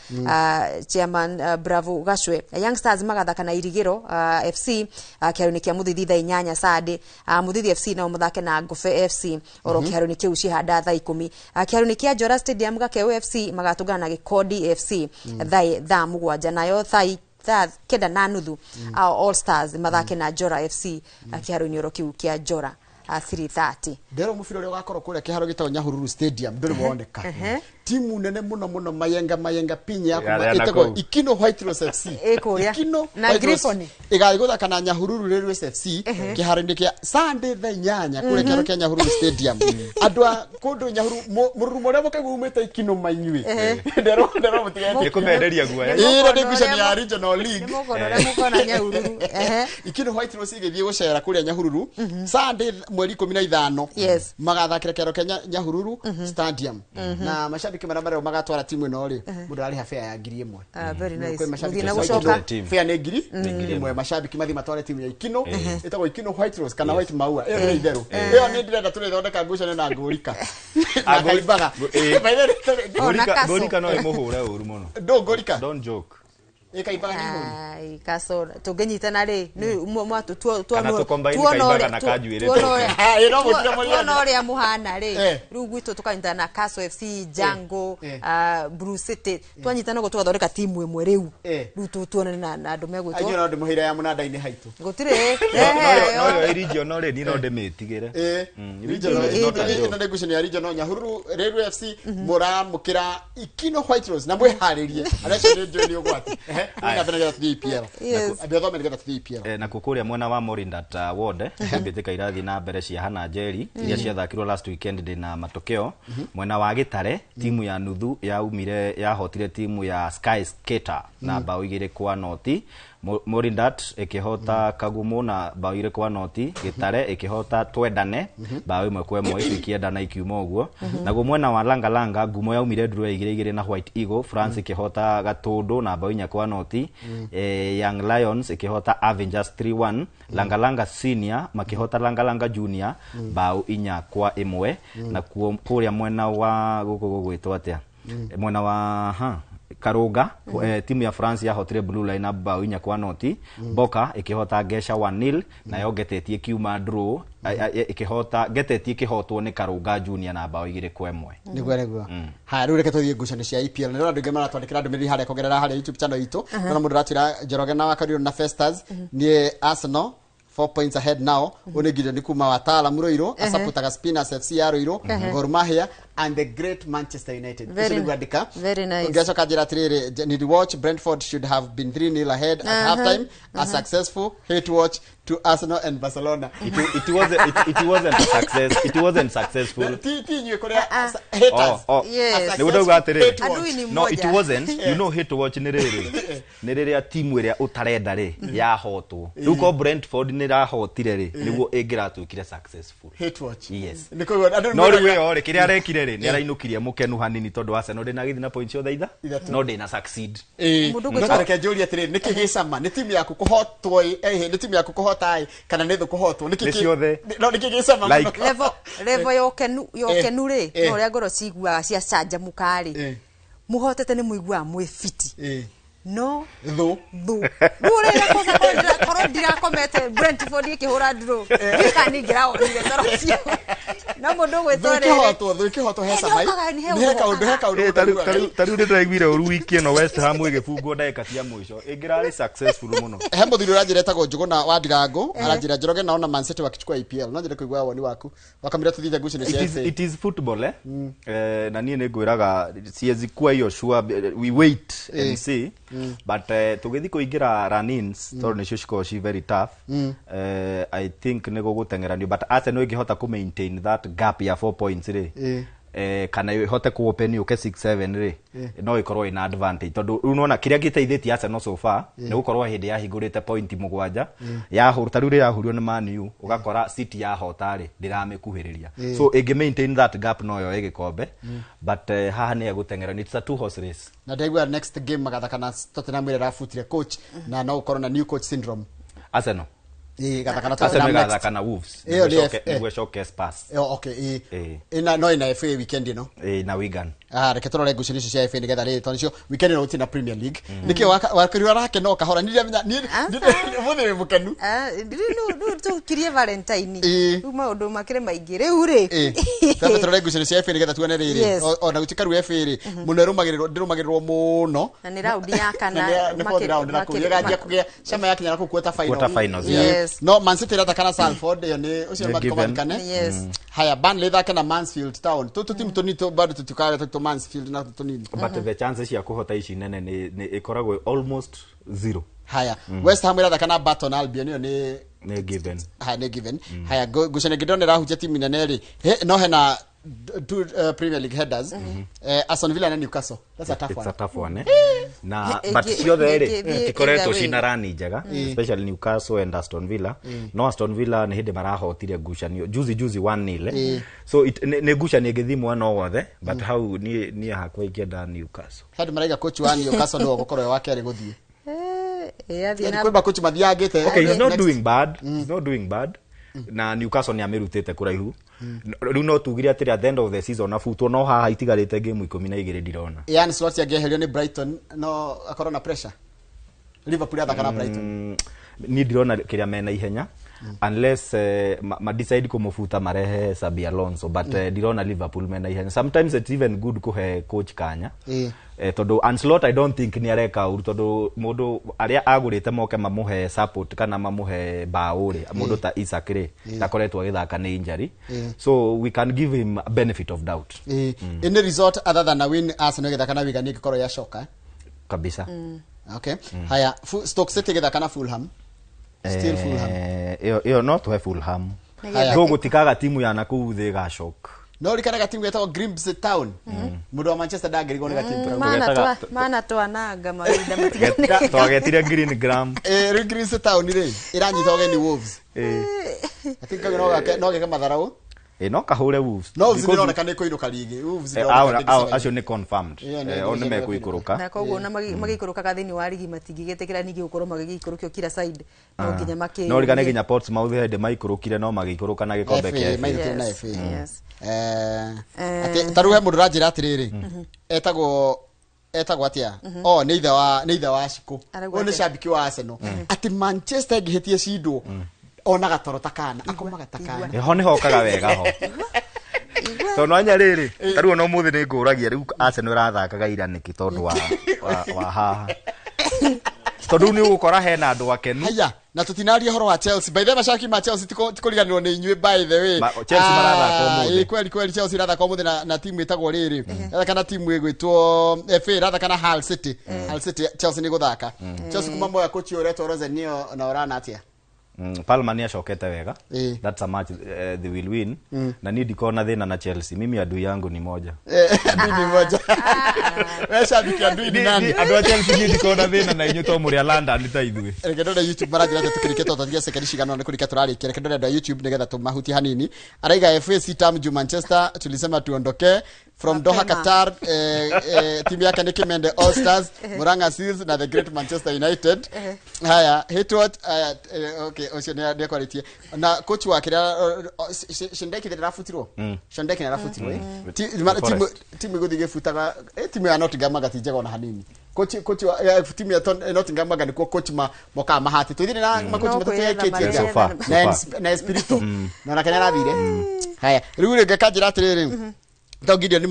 Chairman Bravo Gashwe Young Stars magathaka na Irigiro FC kiaruni kia Muthithi thaa 8 Sade Muthithi FC na muthake na Ngofe FC oro kiaruni kiu cihanda thaa 10 kiaruni kia Jora Stadium gake FC magatungana na Gikodi FC thaa 7 nayo thaa kenda na nuthu All Stars mathake na Jora FC kiaruni oro kiu kia Jora 3:30 ndero mufiro ule wakoro kule kiharo gitao Nyahururu Stadium nduri woneka timu nene muno mayenga pinya yakuma itego Ikino White Rose FC Ikino na Griffon igagutha kana Nyahururu Railways FC kiharo-ini kia Sunday thaa 8 kule kiharo kia Nyahururu Stadium andwa kundu Nyahururu mururu muria mukagumite Ikino manyui ndero mutigete ikumenderia guaya ira ndigucani ya regional league mukona Nyahururu Ikino White Rose igithie gucera kule Nyahururu Sunday mweri 15 magathakira kiharo kia Nyahururu Stadium na mashabiki marabara magatwara timu ino ri mundu ari hafea ya ngiri imwe very nice muthina gucoka fea ne ngiri imwe mashabiki mathi matwara timu ya Ikino itagwo Ikino White Rose kana White Maua iyo ni itheru iyo ni ndirenda turithondeka ngucane na ngurika aguribaga ngurika no imuhure uru muno ngurika don't joke ikaibaga ni huri ai kaso tungenyitana ri ni mwatu tuono na kajuire tuono ri amuhana ri riu gwitu tukanyitana na Kaso FC Jango Blue City twanyitana go tugathoreka timu imwe riu tuonane na andu megwitwo ayo no ndimuhira ya munanda-ini haitu gutire no region ri ni no ndimitigire region no ngucani ya region Nyahururu Railway FC muramukira Ikino White Rose na mwiharirie aracio ni ndio ni ugwati na kukuria mwena wa Morindat ward bitika irathi na mbere cia hana Njeri iria ciathakirwo last weekend ndina matokeo mwena wa Gitare timu ya nuthu yaumire yahotire timu ya Sky Skater na bao 2-0 Morindat ikihota Kagumo na bao 2-0 Gitare ikihota Twendane bao 1-1 ikienda na ikiuma uguo na mwena wa Langa Ngumo yaumire draw 2-2 na White Eagle France ikihota Gatundu na bao 4-0 Young Lions ikihota Avengers 3-1 Langa Senior makihota Langa Junior bao 4-1 na kuria mwena wa gugwitwa atia mwena wa Karuga timu ya France yahotire Blue Line bao 4-0 Boka ikihota Gesha 1-0 na yogetetie kiuma draw ikihota getetie kihotwo ni Karuga Junior na bao 2-1 niguo ha riu reke tuthie ngucani cia IPL nero andu ngemara twandikira ndumiriri haria kugerera haria YouTube channel itu na mundu ratira Njoroge na Wakario na Festas ni Arsenal 4 points ahead now onegire ni kuma Watala Muroiro asaputaga Spinners FC ya Roiro Gor Mahia and the great Manchester United very nice ungeso kajira tirire need watch Brentford should have been 3-0 ahead at halftime a successful hate watch to Arsenal and Barcelona it wasn't a success it wasn't successful nywe kore haters yes no it wasn't Adui ni mmoja you know hate watch ni rere nä rä rä a timu ä rä a å tarenda rä yahotwo rä u ko Brentford nä rahotire rä nä guo ä ngä ratå ikire no rä u ä yo rä kä rä a rekire rä nä arainå kirie må kenu hanini tondå Arsenal ndä na gä thi na points ciothe itha no ndä na succeed reke njårie atä rä nä kä gä cama nä timu yaku kå hotwo nä timu yaku kå hota kana nä thå kå hotwo nä kä gä cama level yokenu rä no rä a ngoro ciguaga cia canjamũka rĩ mũhotete nĩ mũiguaga mwĩ fiti no thu rä korwo ndirakomete Brentford ikĩhũra ndrũ gĩkaningĩra toro cio no mũndũ gwĩtwo rĩ kĩhotwo he cama he kaũndũ tarĩu nĩ tũraiguire ũru wiki ĩno West Ham ĩgĩbungwo ndagĩka cia mũico ĩngĩrarĩ successful mũno he mũthuri ũranjĩra etagwo Njũgũna wa Ndirango aranjĩra Njoroge naona Man City wakichukua EPL no njĩre kũigua woni waku wakamira tũthithe ngucanio cia FA it is football na niĩ nĩ ngwĩraga siwezi kuwa hiyo sure we wait and see but tũgĩthi kũingĩra run-ins tondũ nĩcio cikoragwo ci very tough I think nĩ gũgũteng'eranio but Arsenal ĩngĩhota kũ maintain that gap ya 4 points rĩ kana ĩhote kũ open yuke 6-7 rĩ no ĩkorwo ĩna advantage tondũ rĩu unaona kĩrĩa gĩteithĩtie Arsenal so far nĩ gũkorwo hĩndĩ yahingũrĩte point 7 yahũra rĩu yahurio nĩ Man U ũgakora City yahota rĩ ndĩramĩkuhĩrĩria so ĩngĩ maintain that gap no yo ĩgĩkombe but haha nĩ egũteng'era it's a two horse race na ndaigua next game magathakana Tottenham ĩrĩa ĩrabutire coach na no ũkorwo na new coach syndrome Arsenal gathakana Tottenham gathakana Wolves nĩguo coke Spurs okay ina no ina FA weekend ino na Wigan reke tũrore ngucanio icio cia FA nĩgetha rĩ tondũ cio weekend ino gũtirĩ Premier League nĩkĩo wakĩrĩwa rake no kahora mũthĩ mũkenu nĩ tũkirie Valentine rĩu maũndũ makĩrĩ maingĩ rĩu rĩ tũrore ngucanio cia FA nĩgetha tuone rĩrĩ ona gũtuĩka rĩu FA rĩ mũno ndĩrũmagĩrĩrwo mũno na nĩ raundi ya kana makĩria kũgĩa cama yakinya na quarter finals no Man City ĩrathakana Salford iyo nĩ ũcio matikomanikane haya Burnley ĩthake na Mansfield Town tũtũ timu tũnini bado tũtikaga tũ Mansfield na tũnini but the chances cia kũhota ici nene nĩ ikoragwo almost zero haya West Ham ĩrathakana Burton Albion iyo nĩ given nĩ given haya ngucanio ngĩndona ĩrahutia timu nene rĩ no hena two Premier League headers Aston Villa na Newcastle that's a tough one na but ciothe rĩ ikoretwo cina rani njega especially Newcastle and Aston Villa no Aston Villa nĩ hĩndĩ marahotire ngucanio juzi 1-0 so nĩ ngucanio ĩngĩthimwo no wothe but hau niĩ hakwa ingĩenda Newcastle hadi maraiga coach wa Newcastle nĩwe gũkorwo wake arĩ gũthiĩ kwĩba coach mathiangĩte okay he's not doing bad na Newcastle nĩ amĩrutĩte kũraihu rĩu no tugire atĩrĩ at the end of the season afutwo no haha itigarĩte game 12 ndirona Ian Slot angĩeherio nĩ Brighton no akorwo na pressure Liverpool athakana Brighton niĩ ndirona kĩrĩa mena ihenya unless ma decide kumufuta marehe Xabi Alonso but ndirona Liverpool mena ihenya sometimes it's even good kuhe coach kanya tondu Ancelotti I don't think ni areka uru tondu mundu aria agurite moke mamuhe support kana mamuhe bauri mundu ta Isak ri takoretwo agithaka ni injury so we can give him a benefit of doubt in the result other than a win Arsenal githaka na Wigan ikoro ya shoka kabisa okay haya Stoke City githaka na Fulham still Fulham iyo no to have Fulham go gutikaga timu ya nakuu thi ga shock no rikanaga timu yetagwo Grimsby Town mundu wa Manchester ndangĩrigwo nĩ gatimu mana twananga mahinda matigane twagetire Greengram rĩu Grimsby Town rĩ iranyita ũgeni Wolves atinga no geke matharau no kahũre Wolves no Wolves ndĩroneka nĩ kũinũka ligi Wolves acio nĩ confirmed one mekũikũrũka na koguo na magĩikũrũkaga thĩinĩ wa ligi matingĩgĩtĩkĩra ningĩ gũkorwo magĩikũrũkio kila side no nginya makĩ no rigane nginya Portsmouth hĩndĩ maikũrũkire no magĩikũrũka na gĩkombe kĩa FA taruhe mũndũ ranjĩra atĩrĩrĩ etagwo atia nĩ ithe wa Ciku o nĩ shabiki wa Arsenal ati Manchester ĩngĩhĩtie cindwo ona gatoro takana akomaga takana ho nĩ hokaga wega ho tondu anya rĩrĩ tarĩu no mũthĩ nĩ ngũragia rĩu Arsenal ĩrathakaga ira nĩkĩ tondu wa haha tondu nĩ ũgũkora hena andũ akenu haya na tutinaria horo wa Chelsea by the way mashaki ma Chelsea tikuriganirwo nĩ inyuĩ by the way Chelsea marathaka ũmũthĩ kweli Chelsea irathaka ũmũthĩ na timu ĩtagwo rĩrĩ irathaka timu ĩgwĩtwo FA irathaka na Hull City Chelsea nĩ gũthaka Chelsea kuma moya coach ũretwo Rosenio na orana atia Palma ni acokete wega. That's a match they will win. Na ni ndikona thina na Chelsea. Mimi adui yangu ni moja. Adui ni moja. Wewe shabiki adui ni nani? Adui wa Chelsea ni ndikona thina na inyu to muri London nditaithwe. Rekendo na YouTube maragira tukuriketa tutathia second shigano na kuriketa turari rekendo na YouTube nigetha tumahuti hanini. Araiga FA term ju Manchester tulisema tuondoke from Doha Qatar timu yake ni Kimende All Stars, Muranga Seals na the Great Manchester United. Haya, Hitwatch okay, ocean ya quality. Na coach wake Shendeki de rafutirwo. Shendeki na rafutirwo. Timu guthige futaga timu ya Nottingham gatijega na hanini. Coach timu ya Nottingham ni coach moka mahati. Tuthire na makochi matatu ya KT na Espirito. Na Kenya rathire. Haya, riu ngekajira atiriri. Gideon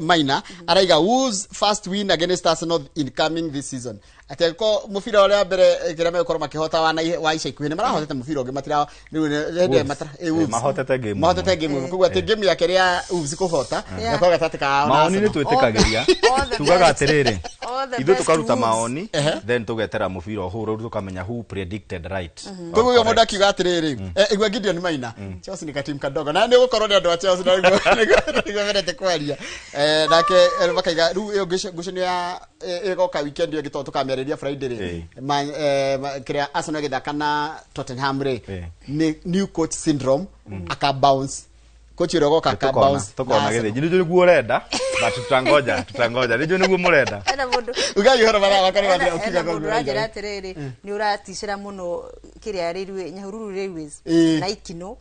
Maina araiga Wolves first win against Arsenal in coming this season. Ateko mufira ole mbere kirame ukoro makihota wa ica ikuhine marahotete mufira ungi matira rede matara mahotete game kugwa te game ya keria Wolves kuhota na kwa gatatu ka maoni ni twitikagiria tugaga atiriri ithu tukaruta maoni then tugetera mufira uhuru tukamenya who predicted right. Koguo yo moda kiga atiriri igwa Gideon Maina Chelsea ni katim kadogo na ni gukorwo ni andu a Chelsea na igwerete kwaria nake bakaiga ru iyo gucini ya igoka weekend yo gito tukamereria Friday kria Arsenal githaka na Tottenham ni new coach syndrome aka bounce coach rogoka aka bounce tukona githe njini guo renda but tutangoja ndio niguo murenda ena mundu ugai horo bara wakari wa ukiga go rajira atiriri ni uratishira muno kiria riru Nyahururu Railways na Ikino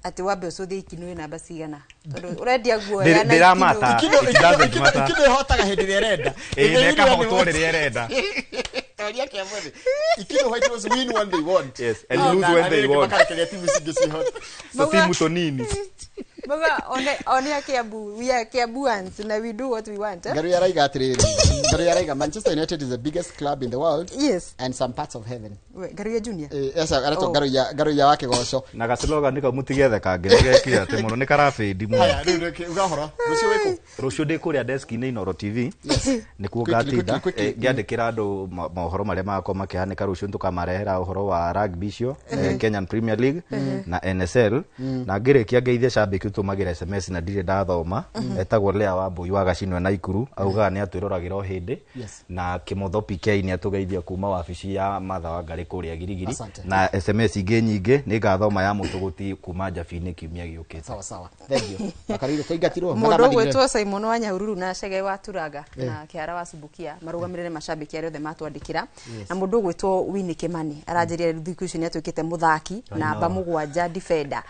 ati wambe ucuthie Ikino ina basigana tondu urendia guo ya na Ikino hotaga hindi ria renda neka hotwo ria renda Toria kia mwezi Ikino White Rose win when they want, yes, and lose when they want. So timu to nini Baga one Kiambu, we are Kiambuans and we do what we want. Garu yaraiga atiriri. Garu yaraiga Manchester United is the biggest club in the world. Yes. And some parts of heaven. Garu ya Junior. Yes, arato garu ya wake goco. Na gasloga nika mutigethe kangegekira te muno nikarafidi mu. Haya, ugahoro. Rucio weko. Rucio de kuria desk ni Inoro TV. Nikuo gatinda giandikira andu mohoro maria mako makihanika rucio tukamarehera uhoro wa rugby cio, Kenyan Premier League na NSL na ngirikia ngeithia shabiki tumagira SMS na ndire ndathoma etagwo Lea Wambui wa Gacinwe na Ikuru auga ni atwiroragiro o hindi na Kimotho PK ni atugeithia kuma wabici ya Martha Wangari kuria Girigiri na SMS ingi nyingi ni ngathoma ya mutuguti kuma Jabini kiumia giukite. Sawa sawa, thank you. Makariro tuingatirwo mundu gwetwo Simon wa Nyahururu na Chege wa Turanga na Kiara wa Subukia marugamirire mashabiki ario the matwandikira na mundu gwetwo Winnie Kimani aranjiria thikũ icio ni atwikite muthaki na bamugwanja defender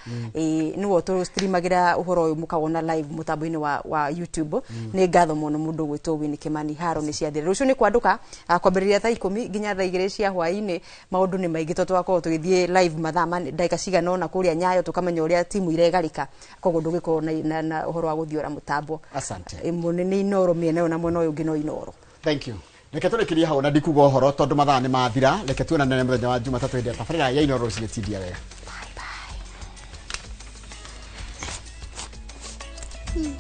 niwo tu streamagira uhoro uyu mukawona live mutambo-ini wa YouTube ni ngatho muno mundu gwetwo Winnie Kimani haro ni ciathire rucio ni kwanduka kwambiriria thaa 10 nginya thaa 2 cia hwaini maundu ni maingi twakwo tugithie live mathama ndagika cigana na kuria Nyayo tukamenya uria timu iregarika koguo ndugiko na uhoro wa guthiora mutambo. Asante munene Inoro miene na mwena uyu ngino Inoro. Thank you. Reke turekerie hau na ndikuga uhoro tondu mathaa ni mathira. Reke tuonane muthenya wa Jumatatu hĩndĩ tabarĩra ya Inoro ciĩtindia wega. Bye bye.